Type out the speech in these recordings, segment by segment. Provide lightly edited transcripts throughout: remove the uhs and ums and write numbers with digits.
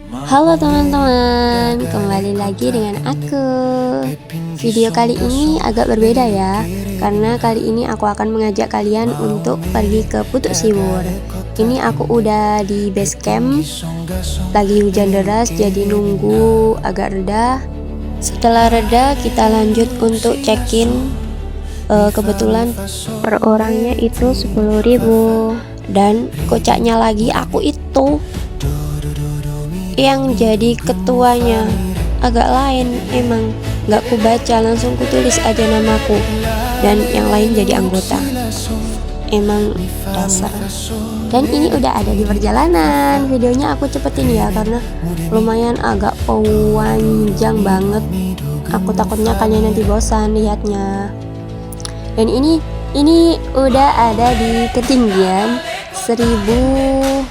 Halo teman-teman, kembali lagi dengan aku. Video kali ini agak berbeda ya, karena kali ini aku akan mengajak kalian untuk pergi ke Putuk Siwur. Ini aku udah di base camp, lagi hujan deras jadi nunggu agak reda. Setelah reda kita lanjut untuk check-in. Kebetulan per orangnya itu 10.000. Dan kocaknya lagi aku itu yang jadi ketuanya agak lain, emang gak ku baca, langsung ku tulis aja namaku dan yang lain jadi anggota, emang dasar. Dan ini udah ada di perjalanan, videonya aku cepetin ya karena lumayan agak panjang banget, aku takutnya kalian nanti bosan lihatnya. Dan ini udah ada di ketinggian 1040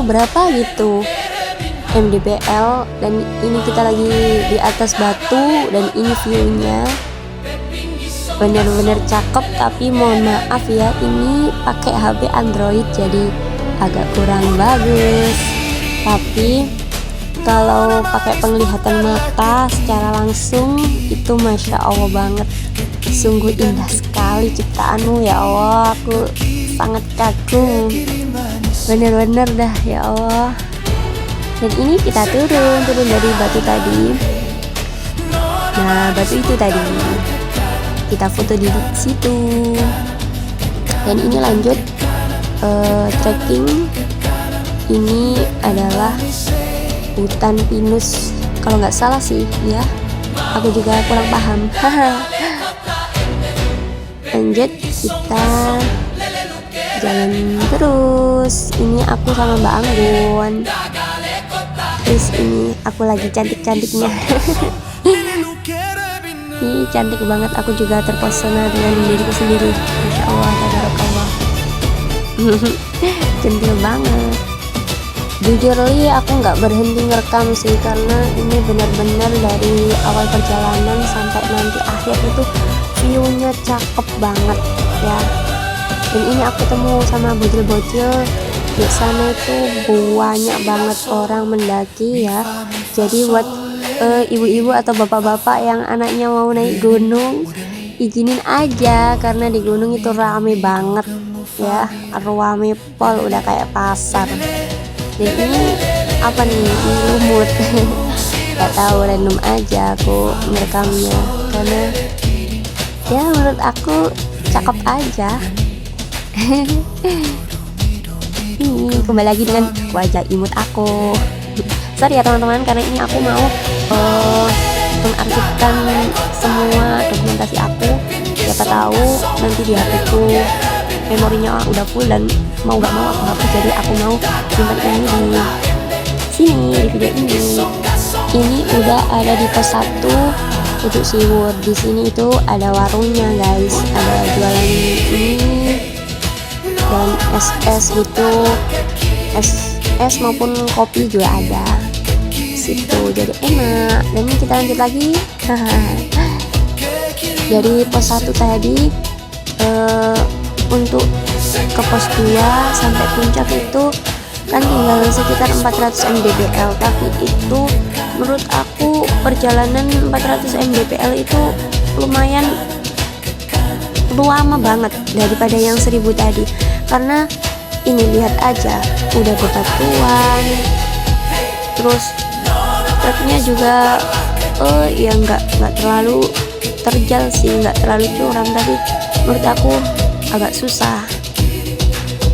berapa gitu mdpl, dan ini kita lagi di atas batu dan ini viewnya bener-bener cakep. Tapi mohon maaf ya, ini pakai HP Android jadi agak kurang bagus, tapi kalau pakai penglihatan mata secara langsung itu masya Allah banget, sungguh indah sekali ciptaanmu ya Allah, aku sangat kagum bener-bener dah ya Allah. Dan ini kita turun dari batu tadi. Nah, batu itu tadi kita foto di situ. Dan ini lanjut trekking. Ini adalah hutan pinus kalau nggak salah sih ya, aku juga kurang paham. Lanjut kita jalan terus. Ini aku sama Mbak Anggun. Terus ini aku lagi cantik-cantiknya. Ini cantik banget, aku juga terpesona dengan diriku sendiri. Masya Allah, tabarakallah. Centil banget. Jujur li aku nggak berhenti ngerekam sih, karena ini benar-benar dari awal perjalanan sampai nanti akhir itu viewnya cakep banget ya. Dan ini aku ketemu sama bocil-bocil di sana itu banyak banget orang mendaki ya. Jadi buat ibu-ibu atau bapak-bapak yang anaknya mau naik gunung, izinin aja karena di gunung itu rame banget ya, rame pol udah kayak pasar. Dan ini apa nih, ini lumut. Gak tahu, random aja aku merekamnya karena ya menurut aku cakep aja. Ini kembali lagi dengan wajah imut aku. Sorry ya teman-teman, karena ini aku mau mengarsipkan semua dokumentasi aku. Siapa tahu nanti di HP-ku memorinya udah full dan mau gak mau aku hapus, jadi aku mau simpan ini di sini, di video ini. Ini udah ada di pos 1 Putuk Siwur. Di sini itu ada warungnya guys, ada jualan ini dan es gitu, es maupun kopi juga ada situ, jadi enak. Dan ini kita lanjut lagi. Dari pos 1 tadi untuk ke pos 2 sampai puncak itu kan tinggal sekitar 400 mdpl, tapi itu menurut aku perjalanan 400 mdpl itu lumayan lama banget daripada yang 1000 tadi, karena ini lihat aja udah bebatuan, terus treknya juga ya nggak terlalu terjal sih, nggak terlalu curam, tapi menurut aku agak susah.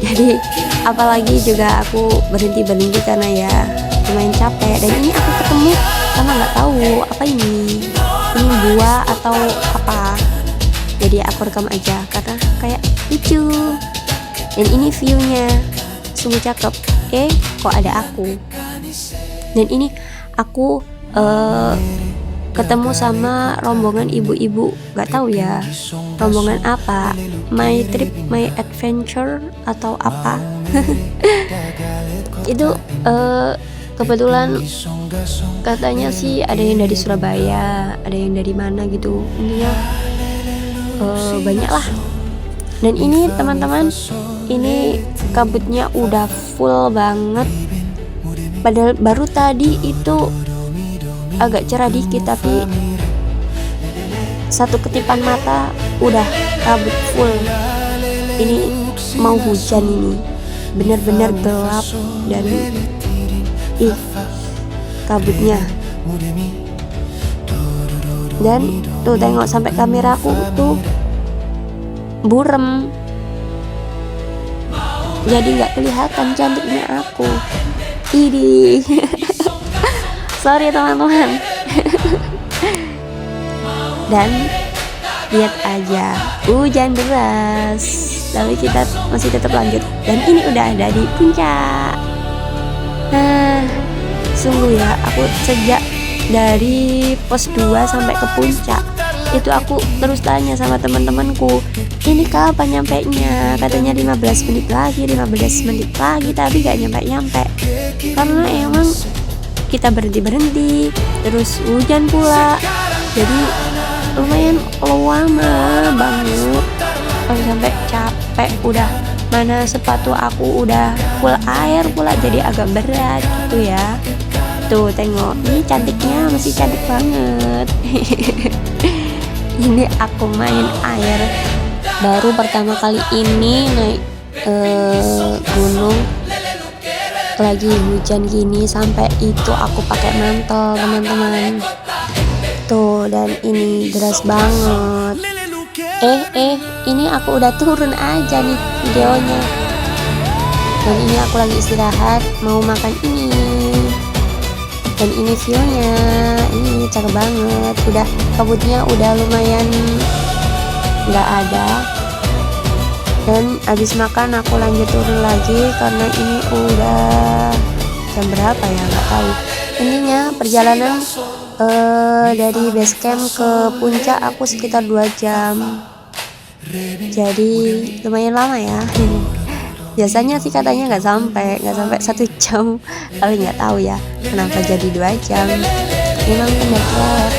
Jadi apalagi juga aku berhenti karena ya lumayan capek. Dan ini aku ketemu sama nggak tahu apa ini buah atau apa, jadi aku rekam aja karena kayak lucu. Dan ini viewnya sungguh cakep. Kok ada aku. Dan ini aku ketemu sama rombongan ibu-ibu, nggak tahu ya rombongan apa, my trip, my adventure atau apa. Itu kebetulan katanya sih ada yang dari Surabaya, ada yang dari mana gitu, intinya banyak lah. Dan ini teman-teman, ini kabutnya udah full banget, Padahal baru tadi itu agak cerah dikit, tapi satu ketipan mata udah kabut full. Ini mau hujan, ini bener-bener gelap dan kabutnya. Dan tuh tengok sampai kameraku tuh burem, jadi nggak kelihatan cantiknya aku. Ini sorry teman-teman. Dan lihat aja, hujan deras, tapi kita masih tetap lanjut. Dan ini udah ada di puncak. Nah, sungguh ya, aku sejak dari pos 2 sampai ke puncak itu aku terus tanya sama teman-temanku, ini kapan nyampenya? Katanya 15 menit lagi, tapi gak nyampe-nyampe. Karena emang kita berhenti, terus hujan pula, jadi lumayan lama banget. Sampai capek, udah mana sepatu aku udah full air pula, jadi agak berat gitu ya. Tuh tengok, ini cantiknya, masih cantik banget. Ini aku main air baru pertama kali ini naik gunung, lagi hujan gini, sampai itu aku pakai mantel teman-teman. Tuh, dan ini deras banget. Ini aku udah turun aja nih videonya. Dan ini aku lagi istirahat, mau makan ini. Dan ini view-nya, ini cakep banget. Udah kabutnya udah lumayan nggak ada. Dan habis makan aku lanjut turun lagi karena ini udah jam berapa ya, nggak tahu. Intinya perjalanan dari base camp ke puncak aku sekitar 2 jam. Jadi lumayan lama ya. Biasanya sih katanya nggak sampai 1 jam, tapi nggak tahu ya kenapa jadi 2 jam. Memang pendakian.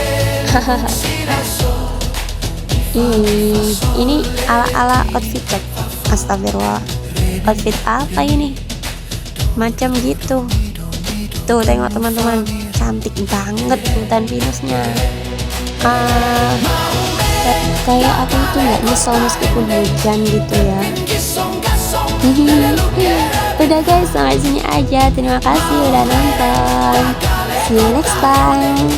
Ini ala outfit cek. Astagfirullah, outfit apa ini? Macam gitu. Tuh tengok teman-teman, cantik banget hutan pinusnya. Kayak aku itu nggak nyesel meskipun hujan gitu ya. Udah guys, sampai sini aja. Terima kasih udah nonton. See you next time.